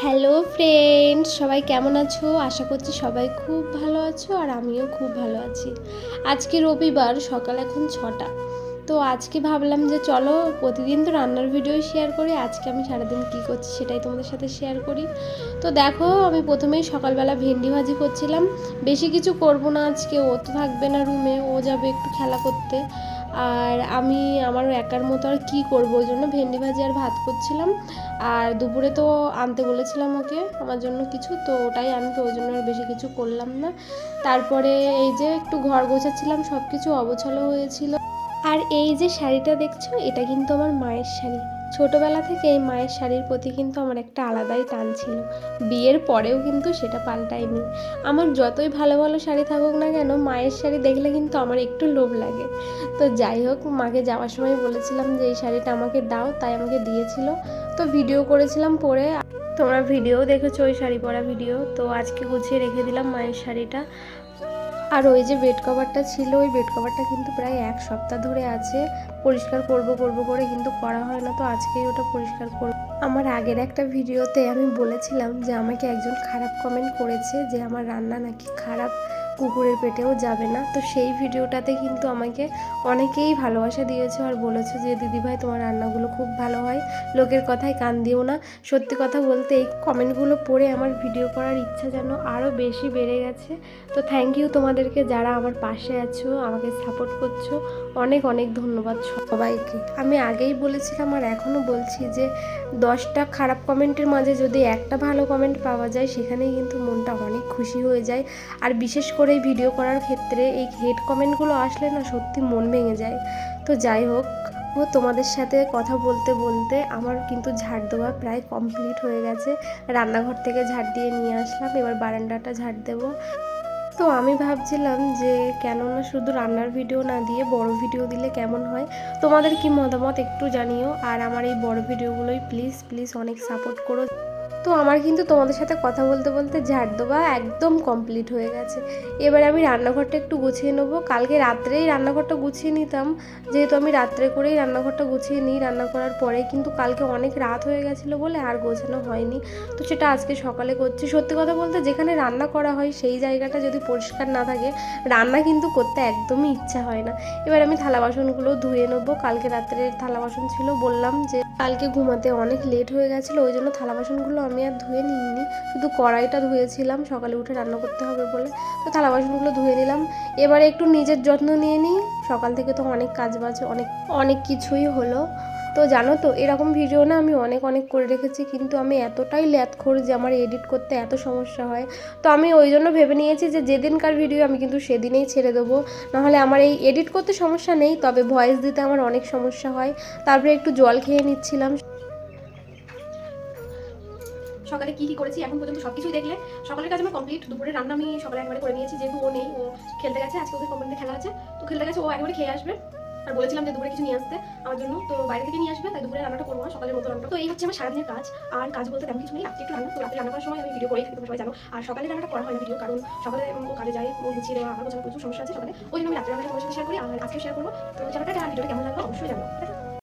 Hello friends, সবাই কেমন আছো? আশা করছি সবাই খুব ভালো আছো আর আমিও খুব ভালো আছি। আজকে রবিবার, সকাল এখন 6টা। তো আজকে ভাবলাম যে চলো প্রতিদিন তো রান্নার ভিডিও শেয়ার করি, আজকে আমি সারাদিন কী করছি সেটাই তোমাদের সাথে শেয়ার করি। তো দেখো, আমি প্রথমেই সকালবেলা ভেন্ডি ভাজি করছিলাম। বেশি কিছু করব না আজকে, ও তো থাকবে না রুমে, ও যাবে একটু খেলা করতে। আর আমি আমার একার মতো আর কী করবো, ওই জন্য ভেন্ডি ভাজি আর ভাত করছিলাম। আর দুপুরে তো আনতে বলেছিলাম ওকে আমার জন্য কিছু, তো ওটাই আনতে, ওই জন্য আর বেশি কিছু করলাম না। তারপরে এই যে একটু ঘর গোছাচ্ছিলাম, সব কিছু অগোছালো হয়েছিল। আর এই যে শাড়িটা দেখছো, এটা কিন্তু আমার মায়ের শাড়ি। ছোটোবেলা থেকে এই মায়ের শাড়ির প্রতি কিন্তু আমার একটা আলাদাই টান ছিল। বিয়ের পরেও কিন্তু সেটা পাল্টায়নি। আমার যতই ভালো ভালো শাড়ি থাকুক না কেন, মায়ের শাড়ি দেখলে কিন্তু আমার একটু লোভ লাগে। তো যাই হোক, মাকে যাওয়ার সময় বলেছিলাম যে এই শাড়িটা আমাকে দাও, তাই আমাকে দিয়েছিল। তো ভিডিও করেছিলাম পরে, তোমরা ভিডিও দেখেছো ওই শাড়ি পরা ভিডিও। তো আজকে গুছিয়ে রেখে দিলাম মায়ের শাড়িটা। আর ওই যে বেড কভারটা ছিল, ওই বেড কভারটা কিন্তু প্রায় 1 সপ্তাহ ধরে আছে। পরিষ্কার করব করব করে কিন্তু করা হয় না, তো আজকেই ওটা পরিষ্কার করব। আমার আগের একটা ভিডিওতে আমি বলেছিলাম যে আমাকে একজন খারাপ কমেন্ট করেছে যে আমার রান্না নাকি খারাপ, কুকুরের পেটেও যাবে না। তো সেই ভিডিওটাতে কিন্তু আমাকে অনেকেই ভালোবাসা দিয়েছে আর বলেছে যে দিদিভাই তোমার রান্নাগুলো খুব ভালো হয়, লোকের কথায় কান দিও না। সত্যি কথা বলতে এই কমেন্টগুলো পড়ে আমার ভিডিও করার ইচ্ছা যেন আরও বেশি বেড়ে গেছে। তো থ্যাংক ইউ তোমাদেরকে, যারা আমার পাশে আছো, আমাকে সাপোর্ট করছো। অনেক অনেক ধন্যবাদ সবাইকে। আমি আগেই বলেছিলাম আর এখনও বলছি যে 10টা খারাপ কমেন্টের মাঝে যদি একটা ভালো কমেন্ট পাওয়া যায়, সেখানেই কিন্তু মনটা অনেক খুশি হয়ে যায়। আর বিশেষ করে এই ভিডিও করার ক্ষেত্রে এই হেড কমেন্টগুলো আসলে না, সত্যি মন ভেঙে যায়। তো যাই হোক, তোমাদের সাথে কথা বলতে বলতে আমার কিন্তু ঝাড় দেওয়া প্রায় কমপ্লিট হয়ে গেছে। রান্নাঘর থেকে ঝাড় দিয়ে নিয়ে আসলাম, এবার বারান্দাটা ঝাড় দেবো। তো আমি ভাবছিলাম যে কেন না শুধু রান্নার ভিডিও না দিয়ে বড় ভিডিও দিলে কেমন হয়। তোমাদের কি মতামত একটু জানিও, আর আমার এই বড় ভিডিওগুলোই প্লিজ প্লিজ অনেক সাপোর্ট করো। তো আমার কিন্তু তোমাদের সাথে কথা বলতে বলতে ঝাড় দেওয়া একদম কমপ্লিট হয়ে গেছে। এবার আমি রান্নাঘরটা একটু গুছিয়ে নেবো। কালকে রাত্রেই রান্নাঘরটা গুছিয়ে নিতাম, যেহেতু আমি রাত্রে করেই রান্নাঘরটা গুছিয়ে নিই রান্না করার পরে, কিন্তু কালকে অনেক রাত হয়ে গেছিলো বলে আর গোছানো হয়নি। তো সেটা আজকে সকালে করছি। সত্যি কথা বলতে যেখানে রান্না করা হয় সেই জায়গাটা যদি পরিষ্কার না থাকে, রান্না কিন্তু করতে একদমই ইচ্ছা হয় না। এবার আমি থালা বাসনগুলো ধুয়ে নেবো। কালকে রাত্রের থালা বাসন ছিল, বললাম যে কালকে ঘুমাতে অনেক লেট হয়ে গেছিলো, ওই জন্য থালা বাসনগুলো আমি আর ধুয়ে নিইনি, শুধু কড়াইটা ধুয়েছিলাম সকালে উঠে রান্না করতে হবে বলে। তো থালা বাসনগুলো ধুয়ে নিলাম। এবারে একটু নিজের যত্ন নিয়ে নিই। সকাল থেকে তো অনেক কাজ বাজ অনেক অনেক কিছুই হলো। তো জানো তো, এরকম ভিডিও না আমি অনেক অনেক করে রেখেছি, কিন্তু আমি এতটাই ল্যাথখোর যে আমার এডিট করতে এত সমস্যা হয়। তো আমি ওই জন্য ভেবে নিয়েছি যে যেদিনকার ভিডিও আমি কিন্তু সেদিনেই ছেড়ে দেবো। নাহলে আমার এই এডিট করতে সমস্যা নেই, তবে ভয়েস দিতে আমার অনেক সমস্যা হয়। তারপরে একটু জল খেয়ে নিচ্ছিলাম। সকালে কি কি করেছি এখন পর্যন্ত সব কিছুই দেখলে। সকালের কাজ আমার কমপ্লিট। দুপুরে রান্না আমি সকালে একবারে করে নিয়েছি, যেহেতু ও নেই, ও খেলতে গেছে, আজকে ওদের কোম্পানিতে খেলা আছে, তো খেলতে গেছে, ও একবারে খেয়ে আসবে। আর বলেছিলাম যে দুপুরে কিছু নিয়ে আসতে আমার জন্য, তো বাইরে থেকে নিয়ে আসবে, তাই দুপুরে রান্নাটা করবো না, সকালের মতো রান্না। তো এই হচ্ছে আমার সারাদিনের কাজ। আর কাজ বলতে তেমন কিছু নেই, রাত্রে একটু রান্না। তো রাতে রান্না করার সময় আমি ভিডিও করেই থাকি, তোমরা সবাই জানো। আর সকালে রান্নাটা করা হয় না ভিডিও, কারণ সকালে ও কাজে যায়, ও গুছিয়ে দেওয়া, আমার গোছানোর প্রচুর সমস্যা আছে সকালে, ওই জন্য আমি রাত্রে রান্নাটা তোমাদের সাথে শেয়ার করি আর আজকে শেয়ার করবো। তো চলো টাটা। ভিডিওটা কেমন লাগলো অবশ্যই জানো।